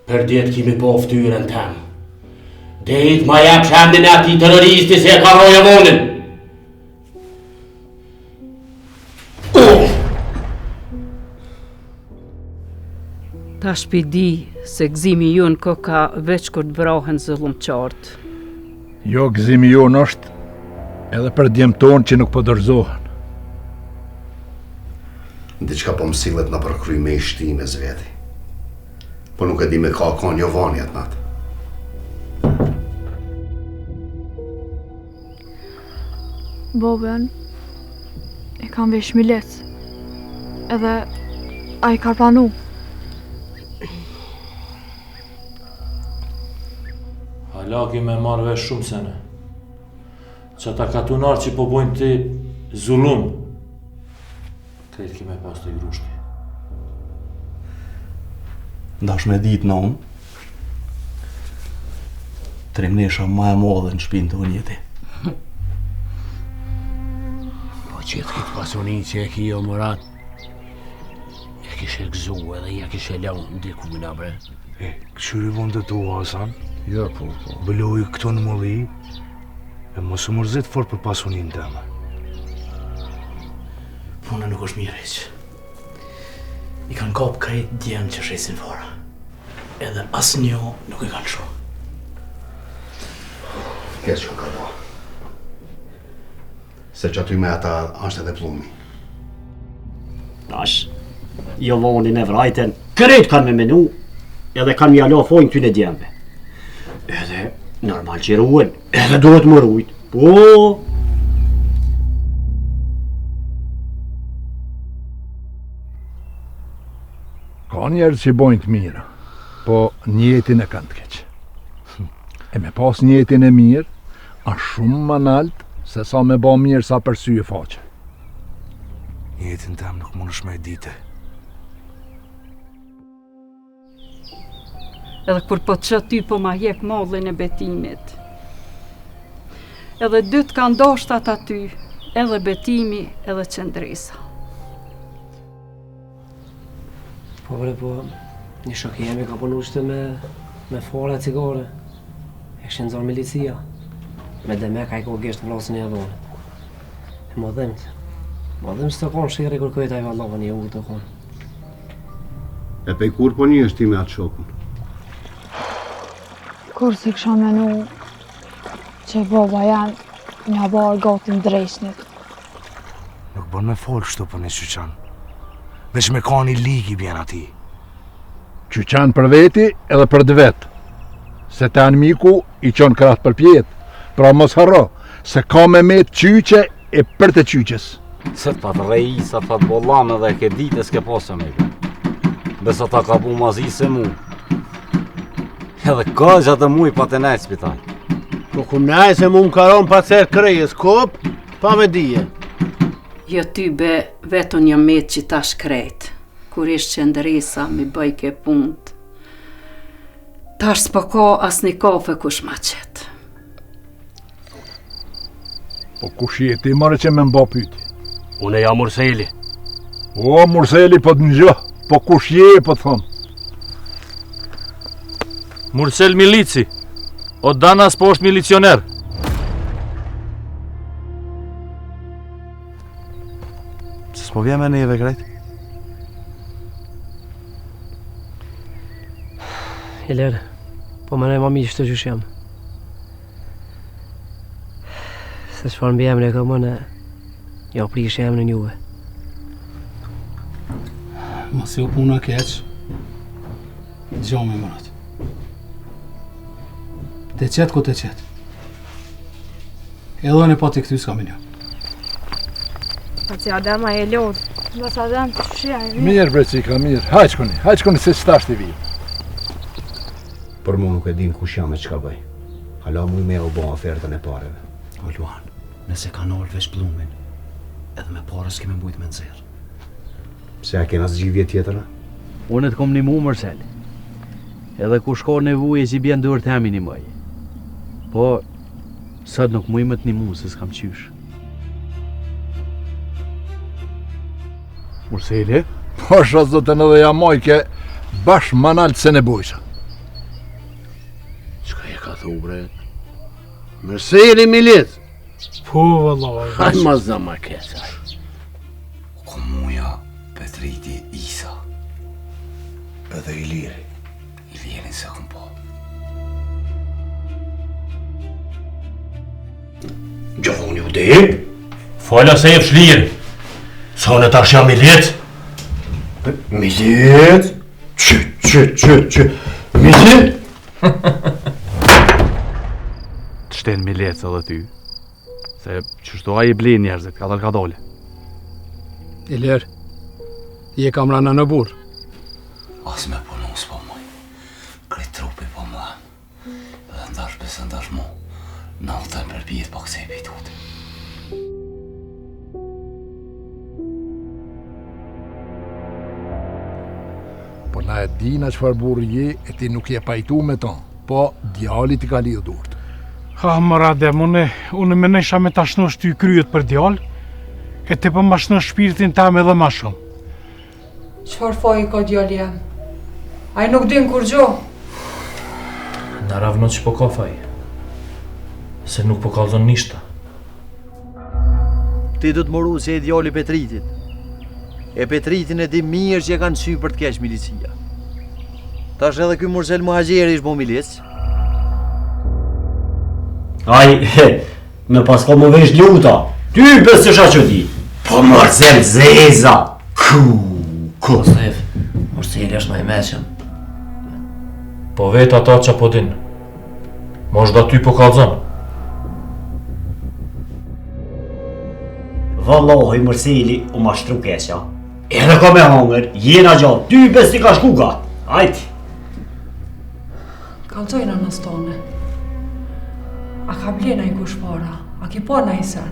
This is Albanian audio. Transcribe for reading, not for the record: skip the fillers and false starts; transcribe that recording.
Për djetë kimi po ftyrën tem. Dejt ma jep shemdin e ati terroristi se e ka roje vonin. Ta shpidi se gëzimi ju në ka veç kur të vrahen zullumqart. Jo, gëzimi ju në është edhe për djemë tonë që nuk po dorëzohen. Diçka po mësillet në përkryj me i shtime zveti. Po nuk e di me ka kon Jovani atë natë. Boben e kam vesh milet. Edhe a i ka planu. Halaki me marrë vesh shumë sene. Që ata katunar që po bojnë ti zullum. Kretë kime pas të i grushti. Ndash me ditë në unë, trimnesha ma e modhe në shpinë të unjeti. Po që të kitë pasoni që e ki jo Murat, e kishe gëzu edhe ja kishe lau në dikuna bre. Këshyri vënd të tu, Hasan? Jo, po. Bëloj këto në mëlli, e mos u mërzit fort për pasunin të me. Puna nuk është mirë heq. I kanë kap krejt djenë që shesin fara. Edhe asë njo nuk i kanë shu. Kes që ka po. Se që aty me ata është edhe plumi. Tash, Jovani e vrajten, krejt kanë me menu, edhe kanë mjalo fojnë ty në djemve. Edhe normal që ruen, edhe duhet më rujt. Po! Ka njerëz që bojnë të mirë, po njetin e kanë të keq. E me pas njetin e mirë, është shumë më nalt se sa me ba mirë sa për sy e faqe. Njetin tem nuk mund është me dite. Edhe kur po të që ty po ma jek mallin e betimit. Edhe dytë kanë dashtat aty, edhe betimi, edhe qëndresa. Po bre, po, një shok jemi ka punu qëtë me fara e cigare. E kështë nëzor milicia. Me deme ka i ko gjesht vlasin e adhone. E më dhimt. Më dhimt së të konë shire kur këjta i vallavën i u të konë. E pej kur po një është ti me atë shokun? Kur si kësha menu që boba janë një barë gatin drejshnit. Nuk bën me folë kështu për një qyqan. Veç me ka një ligi bjen ati. Qyqan për veti edhe për dë vetë. Se të anë miku i qonë kratë për pjetë. Pra mos harro, se ka me metë qyqe e për të qyqes. Se të patë rej, sa të patë bollame dhe ke ditë e s'ke posë me ke. Besa ta ka bu mazi se mu. Edhe ka të mu i pa të nejtë spital. Po kum nejtë se mu më karon pa cerë krejës kop, pa me dije. Jo ty be vetën një metë që ta shkrejt, kur ishtë qëndërisa mi bëj ke punt. Tash s'po ka as një kafe kush ma qetë. Po kush jeti mare që me mba pyti? Une ja Murseli. O, Murseli po të një, po kush je po të thonë? Mursel Milici, o Danas po është milicioner. S'po vjen me neve krejt? Hiler, po më nej ma mi qëtë qysh jam. Se çfarë mbi emre ka mëne, ja prish emre njuve. Mos jo puna keq, gjo me mërat. Të qetë ku të qetë. Edhe në pati këty s'ka me një. Pa që Adema e lodhë. Bas Adem të shia e vijë. Mirë bre cika, mirë. Hajq koni se s'tasht i vijë. Për mu nuk e din kush jam e qka bëj. Hala mu i me u bo ofertën e pareve. O Luan, nëse ka nërë veç plumin, edhe me parës keme mbujt me nëzirë. Pse a kena zgjidhje tjetëra? Unë të kom një mu Mërsel. Edhe ku shko nevuje që bjen dërë të hemi një mëj. Po, sot nuk mu i më të një mu se s'kam qysh. Murseli? Po shos do të në dhe jamoj ke bash manalt se ne bujsa. këtu, bre. Mërseli milit. Po, vëllaj. Hajtë ma zama kesaj. Komuja, Petriti, Isa. Edhe Iliri. Ilirin se këm po. Gjavoni u dem? Fala se e fshlir. Sa unë tash jam milit. Milit? Që. Milit? Të shtenë milet edhe ty. Se qështu a i blin njerëzit, ka dole. Ilir, ti e kam rana në burë. As me punu s'po moj. Krejt trupi po më. Edhe ndash besë ndash mu. Naltën për pjetë po kësej pejtute. Po na e dina çfarë burri je e ti nuk je pajtu me ton. Po djali ti ka lidhë durt. Ha, më radem, unë me nesha me ta shnosh ty kryet për djallë, e ti për ma shnosh shpirtin tam edhe ma shumë. Qfar faj ka djali jam? A i nuk din kur gjo? Në ravno që po ka faj. Se nuk po kalzon nishta. Ti du të moru se e djali Petritit. E Petritin e di mirë që e kanë sy për të keq milicia. Tash edhe ky Mursel Muhajgjeri ish bo milic. Aj, me pas ka më vesh luta. Ty besësha që ti. Po Mursel zeza. Ku. Stef, Murseli është më i meqëm. Po vetë ata që po din. Mosh da ty po kalzon. Vallahi Murseli u ma shtru keqa. Edhe ka me hangër, jena gjatë. Ty besi ka shku gatë. Ajti. Kalzojna në stone. A ka blena i kush para? A ki pa na i sen?